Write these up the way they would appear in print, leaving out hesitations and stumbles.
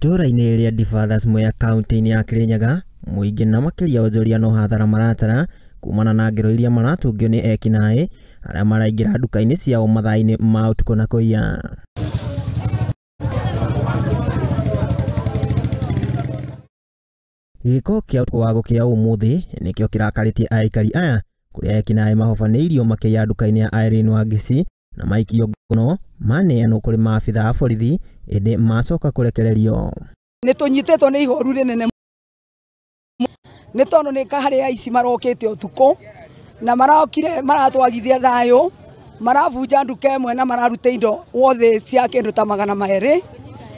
Itũra-inĩ rĩa Difathers Mwea kaunti-inĩ ya Kirinyaga, mũingĩ na makĩria onjoria no hathara maratara kumana na ngero iria maratũngio nĩ ekinaĩ arĩa maraingĩra nduka-inĩ ciao mathaa-inĩ ma ũtukũ na kũiya. Gĩko kĩa ũtukũ wa gũkĩa ũmũthĩ nĩkĩo kĩrakarĩtie aikari aya kũrĩa ekinaĩ mahobanĩirio makĩiya nduka-inĩ ya Irene Wangeci na maikio ngono maneanwo kũrĩ maabitha a borithi ĩndĩ macoka kũrekererio. Nĩtũnyitetwo nĩ ihoru rĩnene nĩ tondũ nĩ harĩa aici marokĩte ũtukũ na marokire maratwarithia thayũ, maravunja nduka ĩmwe na mararuta indo wothe cia kĩndũ ta 200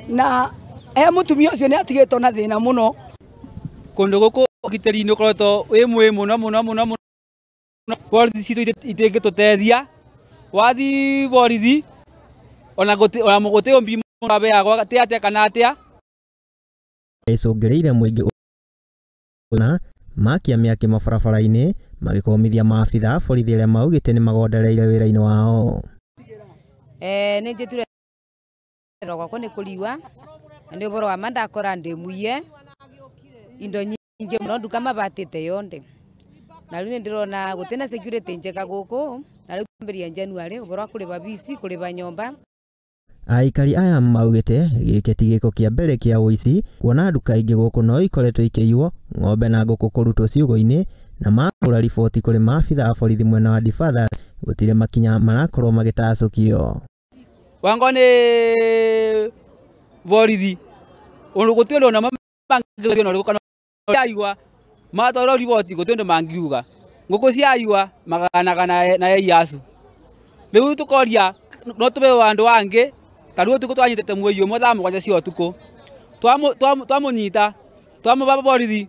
na mũtumia ũcio nĩ atigĩtwo na thĩna mũno. Kũndũ gũkũ ũgitĩri nĩ ũkoretwo wĩ mũno borithi citũ itingĩtũteithia. Wathi borithi ona gũtĩ ũmbi mũrabeagwo atĩa kana atĩa. Ĩcũngĩrĩire mũingĩ na makia mĩaki mabarabara-inĩ magĩkomithia maabitha borithi arĩa maugĩte nĩ magondereire wĩra-inĩ wao. Nĩ njĩture gwakwa nĩ kũriwa nĩ ũboro wa mandakora ndĩmuiye indo nyingĩ mũno nduka mabatĩte yonde na rĩu nĩndĩrona gũtĩ na security njega gũkũ na rĩu kwambĩrĩria January ũboro wa kũrĩba bici kũrĩba nyũmba. Aikari aya maugĩte gĩkĩ ti gĩko kĩa mbere kĩa ũici, kuona nduka ingĩ gũkũ no ikoretwo ikĩiywo, ng'ombe na ngũkũ kũrutwo ciugũ-inĩ na makũra riboti kũrĩ maabitha a borithi mwena wa Difathers gũtirĩ makinya marakorwo magĩtacũkio. Wango nĩ borithi gũtirĩ ũndũ ona mangĩgĩrio na kana yaiywa matwara riboti gũtirĩ ũndũ mangiuga. Ngũkũ ciaiywa maganaga na yasu. Rĩu tũkoria no tũbe andũ angĩ tarĩu ũtukũ twanyitĩte mũiyo mathaa mũgwanja cia ũtukũ twamũnyita twamũba borithi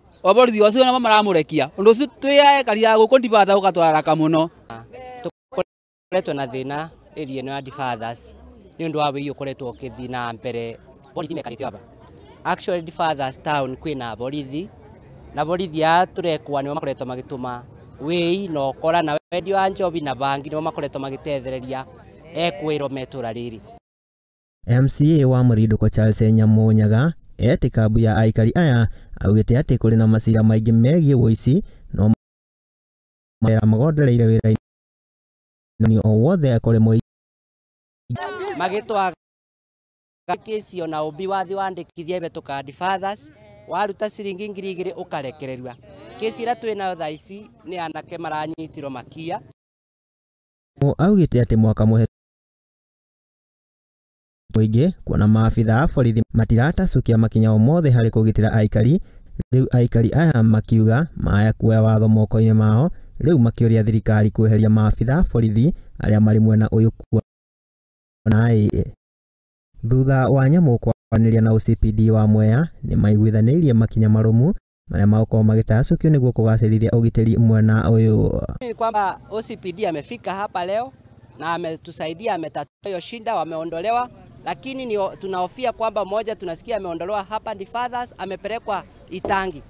ũcio namo maramũrekia ũndũ ũcio twĩyae karia gũkũ Difathers ũgatwaraka mũno. Tũkoretwo na thĩna area ĩno ya Difathers nĩ ũndũ wa wĩi ũkoretwo ũkĩthiĩ na mbere. Borithi mekarĩte aba actually Difathers town kwĩna borithi na borithi a tũrekwa nĩo makoretwo magĩtũma wĩi na ũkora na wendia wa njobi na bangi nĩo makoretwo magĩtethereria ekwĩro metũra rĩrĩ. MCA wa Mũrindũko Charles Nyamunyaga etĩkambu ya aikari aya augĩte atĩ kũrĩ na macira maingĩ megiĩ ũici no magondereire wĩra-inĩ o wothe akore mũi magĩtwaga kesi ona ũmbi wathi wandĩkithia ĩbetũka Difathers waruta ciringi 2,000 ũkarekererua. Kesi ĩrĩa twĩnayo thaa ici nĩ anake maranyitirwo makia. Augĩte atĩ mwaka mũhe mũingĩ kuona maabitha a borithi matiratacũkia makinya o mothe harĩ kũgitĩra aikari. Rĩu aikari aya makiuga maya kuoya watho moko-inĩ mao, rĩu makĩũria thirikari kweheria maabitha borithi arĩa marĩ mwena ũyũ kuona thutha wa nyamũ kwaranĩria na OCPD wa Mwea nĩ maiguithanĩirie makinya marũmu marĩa magũkorwo magĩtacũkio nĩguo kũgacĩrithia ũgitĩri mwena ũyũ. Ni kwamba OCPD amefika hapa leo na ametusaidia, ametatua hiyo shida, wameondolewa, lakini tunahofia kwamba moja tunasikia ameondolewa hapa Difathers, amepelekwa Itangi.